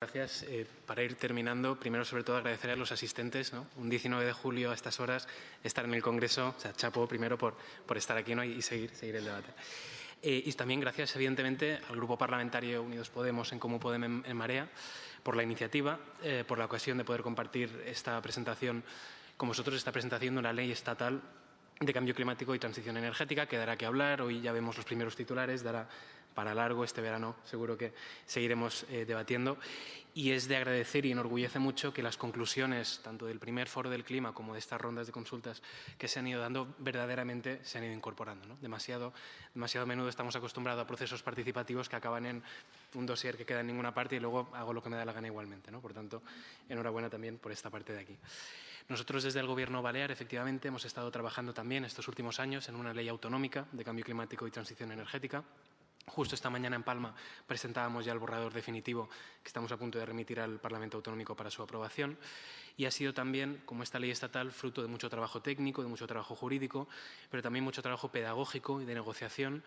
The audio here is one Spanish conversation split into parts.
Gracias. Para ir terminando, primero sobre todo agradecer a los asistentes, ¿no? Un 19 de julio a estas horas, estar en el Congreso, o sea, chapo primero por estar aquí, ¿no? y seguir el debate. Y también gracias, evidentemente, al Grupo Parlamentario Unidos Podemos en Comú Podem en Marea por la iniciativa, por la ocasión de poder compartir esta presentación con vosotros, esta presentación de una ley estatal de cambio climático y transición energética, que dará que hablar. Hoy ya vemos los primeros titulares, dará para largo. Este verano seguro que seguiremos debatiendo. Y es de agradecer y enorgullece mucho que las conclusiones, tanto del primer foro del clima como de estas rondas de consultas que se han ido dando, verdaderamente se han ido incorporando, ¿no? Demasiado a menudo estamos acostumbrados a procesos participativos que acaban en un dossier que queda en ninguna parte y luego hago lo que me da la gana igualmente, ¿no? Por tanto, enhorabuena también por esta parte de aquí. Nosotros desde el Gobierno balear, efectivamente, hemos estado trabajando también estos últimos años en una ley autonómica de cambio climático y transición energética. Justo esta mañana en Palma presentábamos ya el borrador definitivo que estamos a punto de remitir al Parlamento Autonómico para su aprobación, y ha sido también, como esta ley estatal, fruto de mucho trabajo técnico, de mucho trabajo jurídico, pero también mucho trabajo pedagógico y de negociación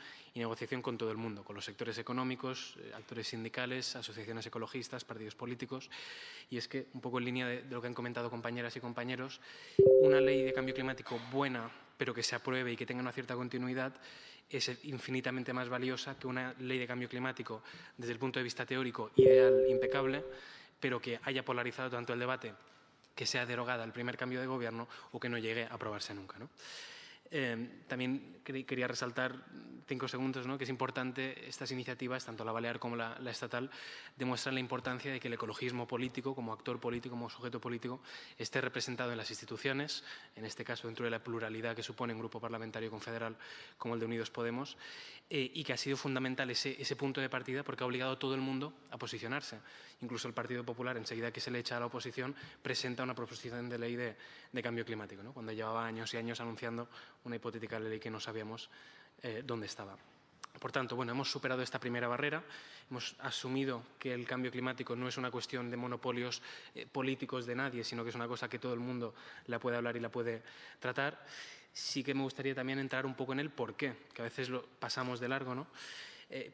con todo el mundo, con los sectores económicos, actores sindicales, asociaciones ecologistas, partidos políticos. Y es que, un poco en línea de lo que han comentado compañeras y compañeros, una ley de cambio climático buena, pero que se apruebe y que tenga una cierta continuidad, es infinitamente más valiosa que una ley de cambio climático desde el punto de vista teórico ideal, impecable, pero que haya polarizado tanto el debate, que sea derogada el primer cambio de gobierno o que no llegue a aprobarse nunca, ¿no? También quería resaltar 5 segundos, ¿no? Que es importante estas iniciativas, tanto la balear como la estatal, demuestran la importancia de que el ecologismo político, como actor político, como sujeto político, esté representado en las instituciones, en este caso dentro de la pluralidad que supone un grupo parlamentario confederal como el de Unidos Podemos, y que ha sido fundamental ese punto de partida porque ha obligado a todo el mundo a posicionarse. Incluso el Partido Popular, enseguida que se le echa a la oposición, presenta una proposición de ley de cambio climático, ¿no? Cuando llevaba años y años anunciando una hipotética ley que no sabíamos dónde estaba. Por tanto, bueno, hemos superado esta primera barrera, hemos asumido que el cambio climático no es una cuestión de monopolios políticos de nadie, sino que es una cosa que todo el mundo la puede hablar y la puede tratar. Sí que me gustaría también entrar un poco en el por qué, que a veces lo pasamos de largo, ¿no?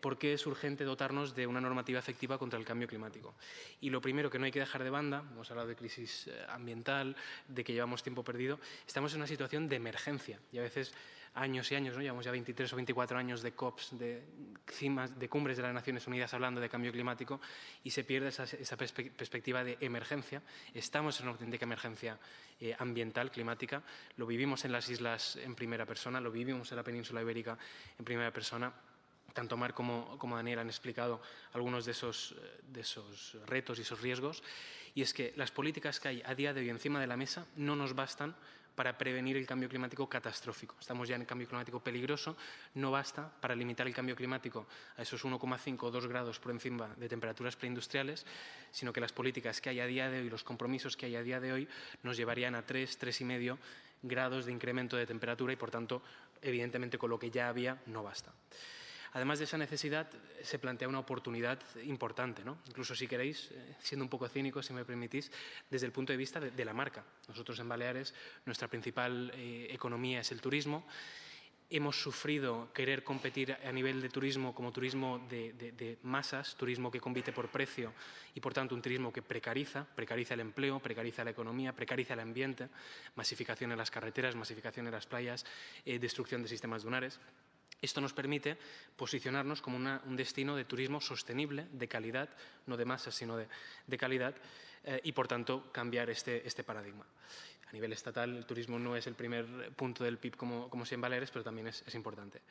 ¿Por qué es urgente dotarnos de una normativa efectiva contra el cambio climático? Y lo primero que no hay que dejar de banda, hemos hablado de crisis ambiental, de que llevamos tiempo perdido, estamos en una situación de emergencia y a veces años y años, ¿no? Llevamos ya 23 o 24 años de COPs, de cimas, de cumbres de las Naciones Unidas hablando de cambio climático y se pierde esa perspectiva de emergencia. Estamos en una auténtica emergencia ambiental, climática, lo vivimos en las islas en primera persona, lo vivimos en la península ibérica en primera persona. Tanto Mar como Daniel han explicado algunos de esos retos y esos riesgos, y es que las políticas que hay a día de hoy encima de la mesa no nos bastan para prevenir el cambio climático catastrófico. Estamos ya en el cambio climático peligroso, no basta para limitar el cambio climático a esos 1,5 o 2 grados por encima de temperaturas preindustriales, sino que las políticas que hay a día de hoy, los compromisos que hay a día de hoy, nos llevarían a 3, 3,5 grados de incremento de temperatura y, por tanto, evidentemente con lo que ya había no basta. Además de esa necesidad, se plantea una oportunidad importante, ¿no? Incluso, si queréis, siendo un poco cínico, si me permitís, desde el punto de vista de la marca. Nosotros en Baleares, nuestra principal economía es el turismo. Hemos sufrido querer competir a nivel de turismo como turismo de masas, turismo que compite por precio y, por tanto, un turismo que precariza el empleo, precariza la economía, precariza el ambiente, masificación en las carreteras, masificación en las playas, destrucción de sistemas dunares. Esto nos permite posicionarnos como un destino de turismo sostenible, de calidad, no de masas, sino de calidad, y, por tanto, cambiar este paradigma. A nivel estatal, el turismo no es el primer punto del PIB como si en Baleares, pero también es importante.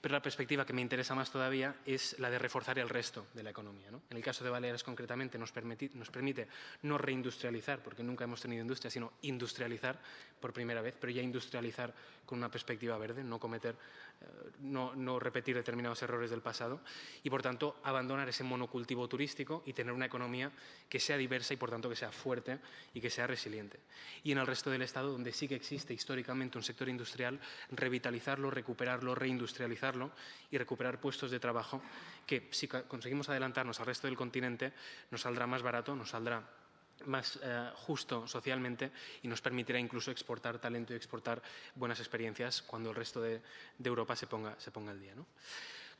Pero la perspectiva que me interesa más todavía es la de reforzar el resto de la economía, ¿no? En el caso de Baleares, concretamente, nos permite no reindustrializar, porque nunca hemos tenido industria, sino industrializar por primera vez, pero ya industrializar con una perspectiva verde, no repetir determinados errores del pasado y, por tanto, abandonar ese monocultivo turístico y tener una economía que sea diversa y, por tanto, que sea fuerte y que sea resiliente. Y en el resto del Estado, donde sí que existe históricamente un sector industrial, revitalizarlo, recuperarlo, reindustrializarlo y recuperar puestos de trabajo que, si conseguimos adelantarnos al resto del continente, nos saldrá más barato, nos saldrá más justo socialmente y nos permitirá incluso exportar talento y exportar buenas experiencias cuando el resto de Europa se ponga al día, ¿no?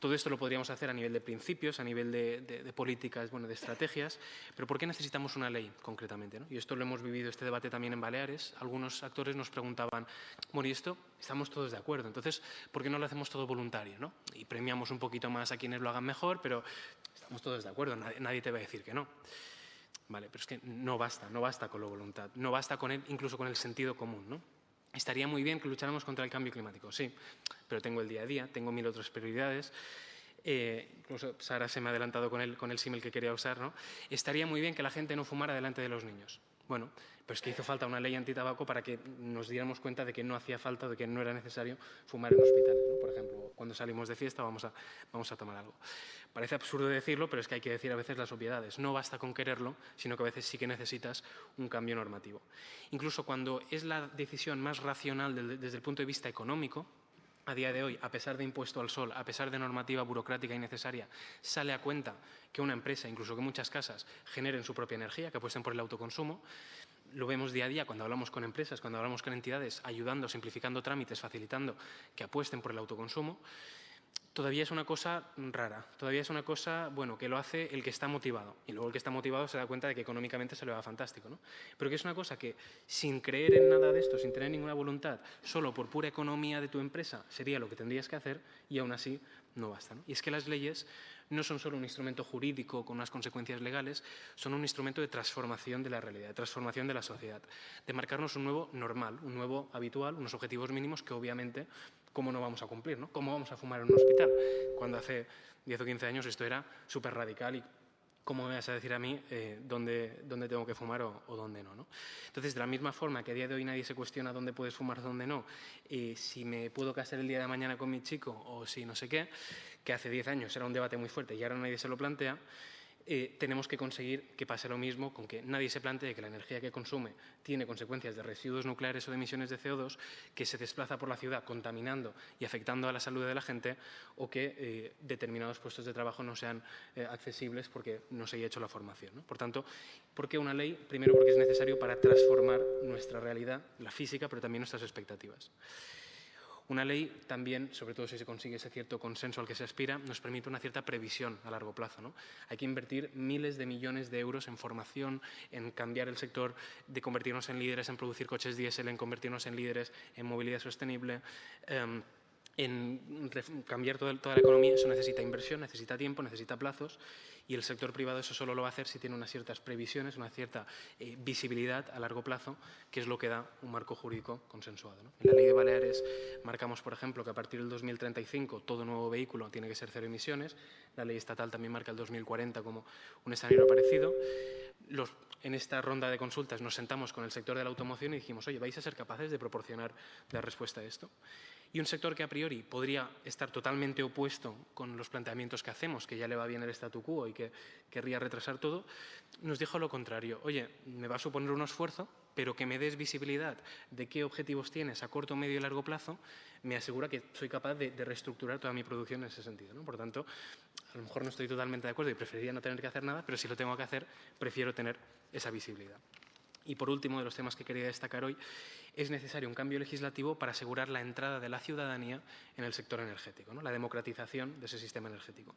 Todo esto lo podríamos hacer a nivel de principios, a nivel de políticas, bueno, de estrategias, pero ¿por qué necesitamos una ley concretamente, ¿no? Y esto lo hemos vivido, este debate también en Baleares. Algunos actores nos preguntaban, bueno, y esto estamos todos de acuerdo, entonces, ¿por qué no lo hacemos todo voluntario, ¿no? Y premiamos un poquito más a quienes lo hagan mejor, pero estamos todos de acuerdo, nadie te va a decir que no. Vale, pero es que no basta con la voluntad, no basta con incluso con el sentido común, ¿no? Estaría muy bien que lucháramos contra el cambio climático, sí, pero tengo el día a día, tengo 1000 otras prioridades. Incluso Sara se me ha adelantado con el símil que quería usar, ¿no? Estaría muy bien que la gente no fumara delante de los niños. Bueno, pero es que hizo falta una ley antitabaco para que nos diéramos cuenta de que no hacía falta, de que no era necesario fumar en hospitales, ¿no? Por ejemplo, cuando salimos de fiesta vamos a tomar algo. Parece absurdo decirlo, pero es que hay que decir a veces las obviedades. No basta con quererlo, sino que a veces sí que necesitas un cambio normativo. Incluso cuando es la decisión más racional desde el punto de vista económico, a día de hoy, a pesar de impuesto al sol, a pesar de normativa burocrática innecesaria, sale a cuenta que una empresa, incluso que muchas casas, generen su propia energía, que apuesten por el autoconsumo. Lo vemos día a día cuando hablamos con empresas, cuando hablamos con entidades, ayudando, simplificando trámites, facilitando que apuesten por el autoconsumo. Todavía es una cosa rara, todavía es una cosa, bueno, que lo hace el que está motivado. Y luego el que está motivado se da cuenta de que económicamente se le va fantástico, ¿no? Pero que es una cosa que, sin creer en nada de esto, sin tener ninguna voluntad, solo por pura economía de tu empresa, sería lo que tendrías que hacer y aún así no basta, ¿no? Y es que las leyes no son solo un instrumento jurídico con unas consecuencias legales, son un instrumento de transformación de la realidad, de transformación de la sociedad, de marcarnos un nuevo normal, un nuevo habitual, unos objetivos mínimos que obviamente, ¿cómo no vamos a cumplir, ¿no? ¿Cómo vamos a fumar en un hospital? Cuando hace 10 o 15 años esto era súper radical y ¿cómo me vas a decir a mí dónde tengo que fumar o dónde no, ¿no? Entonces, de la misma forma que a día de hoy nadie se cuestiona dónde puedes fumar, dónde no, si me puedo casar el día de mañana con mi chico o si no sé qué, que hace 10 años era un debate muy fuerte y ahora nadie se lo plantea, tenemos que conseguir que pase lo mismo con que nadie se plantee que la energía que consume tiene consecuencias de residuos nucleares o de emisiones de CO2, que se desplaza por la ciudad contaminando y afectando a la salud de la gente, o que determinados puestos de trabajo no sean accesibles porque no se haya hecho la formación, ¿no? Por tanto, ¿por qué una ley? Primero, porque es necesario para transformar nuestra realidad, la física, pero también nuestras expectativas. Una ley también, sobre todo si se consigue ese cierto consenso al que se aspira, nos permite una cierta previsión a largo plazo, ¿no? Hay que invertir miles de millones de euros en formación, en cambiar el sector, de convertirnos en líderes en producir coches diésel, en convertirnos en líderes en movilidad sostenible, en cambiar toda la economía. Eso necesita inversión, necesita tiempo, necesita plazos, y el sector privado eso solo lo va a hacer si tiene unas ciertas previsiones, una cierta visibilidad a largo plazo, que es lo que da un marco jurídico consensuado, ¿no? En la Ley de Baleares marcamos, por ejemplo, que a partir del 2035 todo nuevo vehículo tiene que ser cero emisiones. La ley estatal también marca el 2040 como un escenario parecido. En esta ronda de consultas nos sentamos con el sector de la automoción y dijimos, oye, ¿vais a ser capaces de proporcionar la respuesta a esto? Y un sector que a priori podría estar totalmente opuesto con los planteamientos que hacemos, que ya le va bien el statu quo y que querría retrasar todo, nos dijo lo contrario. Oye, me va a suponer un esfuerzo, pero que me des visibilidad de qué objetivos tienes a corto, medio y largo plazo, me asegura que soy capaz de reestructurar toda mi producción en ese sentido, ¿no? Por tanto, a lo mejor no estoy totalmente de acuerdo y preferiría no tener que hacer nada, pero si lo tengo que hacer, prefiero tener esa visibilidad. Y por último, de los temas que quería destacar hoy, es necesario un cambio legislativo para asegurar la entrada de la ciudadanía en el sector energético, ¿no? La democratización de ese sistema energético.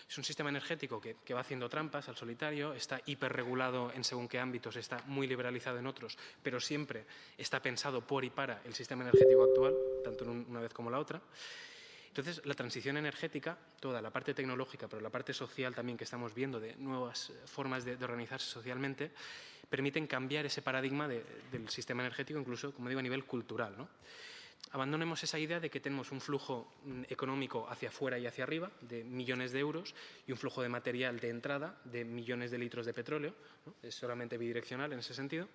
Es un sistema energético que va haciendo trampas al solitario, está hiperregulado en según qué ámbitos, está muy liberalizado en otros, pero siempre está pensado por y para el sistema energético actual, tanto en una vez como la otra. Entonces, la transición energética, toda la parte tecnológica, pero la parte social también que estamos viendo de nuevas formas de organizarse socialmente, permiten cambiar ese paradigma del sistema energético, incluso, como digo, a nivel cultural, ¿no? Abandonemos esa idea de que tenemos un flujo económico hacia afuera y hacia arriba de millones de euros y un flujo de material de entrada de millones de litros de petróleo, ¿no? Es solamente bidireccional en ese sentido.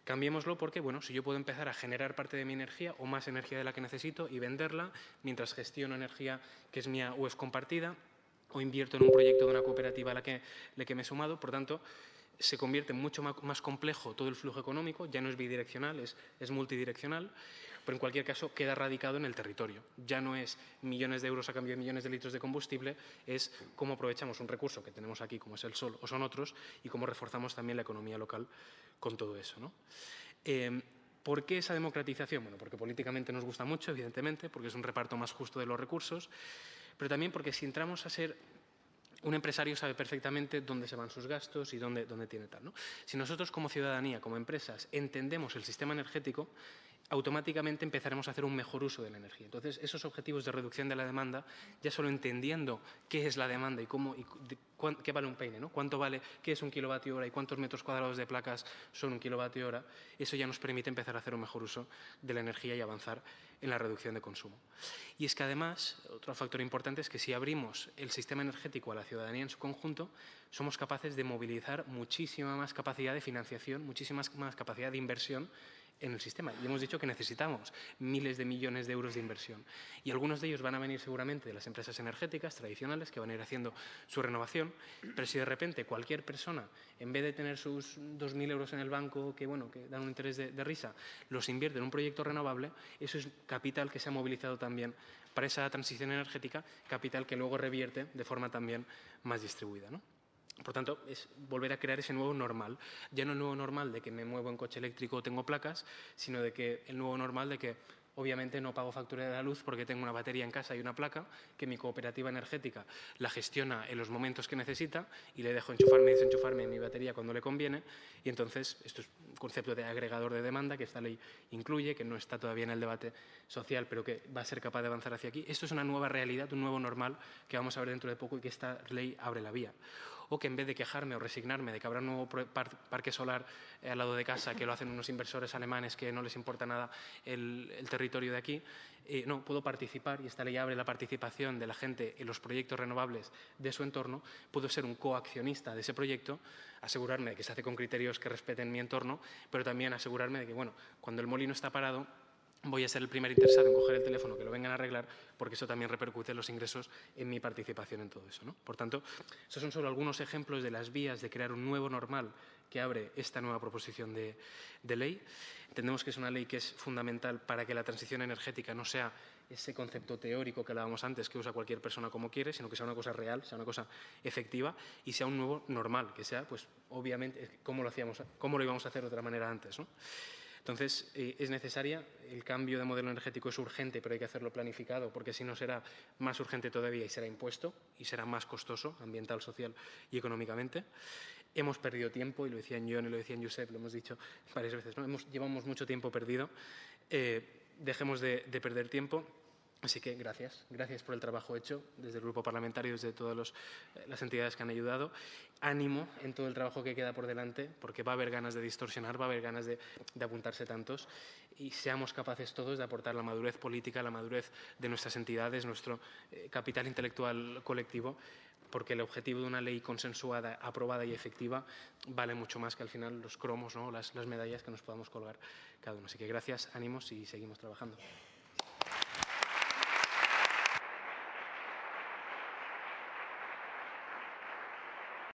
Cambiémoslo porque, bueno, si yo puedo empezar a generar parte de mi energía o más energía de la que necesito y venderla mientras gestiono energía que es mía o es compartida, o invierto en un proyecto de una cooperativa a la que me he sumado, por tanto, se convierte en mucho más complejo todo el flujo económico, ya no es bidireccional, es multidireccional, pero en cualquier caso queda radicado en el territorio. Ya no es millones de euros a cambio de millones de litros de combustible, es cómo aprovechamos un recurso que tenemos aquí, como es el sol o son otros, y cómo reforzamos también la economía local con todo eso, ¿no? ¿Por qué esa democratización? Bueno, porque políticamente nos gusta mucho, evidentemente, porque es un reparto más justo de los recursos, pero también porque si entramos a ser un empresario sabe perfectamente dónde se van sus gastos y dónde tiene tal, ¿no? Si nosotros como ciudadanía, como empresas, entendemos el sistema energético, automáticamente empezaremos a hacer un mejor uso de la energía. Entonces, esos objetivos de reducción de la demanda, ya solo entendiendo qué es la demanda y qué vale un peine, ¿no? Cuánto vale, qué es un kilovatio hora y cuántos metros cuadrados de placas son un kilovatio hora, eso ya nos permite empezar a hacer un mejor uso de la energía y avanzar en la reducción de consumo. Y es que además, otro factor importante es que si abrimos el sistema energético a la ciudadanía en su conjunto, somos capaces de movilizar muchísima más capacidad de financiación, muchísima más capacidad de inversión en el sistema. Y hemos dicho que necesitamos miles de millones de euros de inversión. Y algunos de ellos van a venir seguramente de las empresas energéticas tradicionales que van a ir haciendo su renovación, pero si de repente cualquier persona, en vez de tener sus 2.000 euros en el banco, que dan un interés de risa, los invierte en un proyecto renovable, eso es capital que se ha movilizado también para esa transición energética, capital que luego revierte de forma también más distribuida, ¿no? Por tanto, es volver a crear ese nuevo normal. Ya no el nuevo normal de que me muevo en coche eléctrico o tengo placas, sino de que el nuevo normal de que obviamente no pago factura de la luz porque tengo una batería en casa y una placa, que mi cooperativa energética la gestiona en los momentos que necesita y le dejo enchufarme y desenchufarme mi batería cuando le conviene. Y entonces, esto es un concepto de agregador de demanda que esta ley incluye, que no está todavía en el debate social, pero que va a ser capaz de avanzar hacia aquí. Esto es una nueva realidad, un nuevo normal que vamos a ver dentro de poco y que esta ley abre la vía. O que en vez de quejarme o resignarme de que habrá un nuevo parque solar al lado de casa, que lo hacen unos inversores alemanes que no les importa nada el territorio de aquí, no, puedo participar, y esta ley abre la participación de la gente en los proyectos renovables de su entorno, puedo ser un coaccionista de ese proyecto, asegurarme de que se hace con criterios que respeten mi entorno, pero también asegurarme de que, bueno, cuando el molino está parado, voy a ser el primer interesado en coger el teléfono, que lo vengan a arreglar, porque eso también repercute en los ingresos en mi participación en todo eso, ¿no? Por tanto, estos son solo algunos ejemplos de las vías de crear un nuevo normal que abre esta nueva proposición de ley. Entendemos que es una ley que es fundamental para que la transición energética no sea ese concepto teórico que hablábamos antes, que usa cualquier persona como quiere, sino que sea una cosa real, sea una cosa efectiva y sea un nuevo normal, que sea, pues, obviamente, cómo lo íbamos a hacer de otra manera antes, ¿no? Entonces, es necesaria, el cambio de modelo energético es urgente, pero hay que hacerlo planificado, porque si no será más urgente todavía y será impuesto y será más costoso ambiental, social y económicamente. Hemos perdido tiempo, y lo decían John y lo decían Josep, lo hemos dicho varias veces, ¿no? Llevamos mucho tiempo perdido. Dejemos de perder tiempo. Así que gracias por el trabajo hecho desde el Grupo Parlamentario, desde todas las entidades que han ayudado. Ánimo en todo el trabajo que queda por delante, porque va a haber ganas de distorsionar, va a haber ganas de apuntarse tantos, y seamos capaces todos de aportar la madurez política, la madurez de nuestras entidades, nuestro capital intelectual colectivo, porque el objetivo de una ley consensuada, aprobada y efectiva vale mucho más que al final los cromos, ¿no? las medallas que nos podamos colgar cada uno. Así que gracias, ánimos y seguimos trabajando.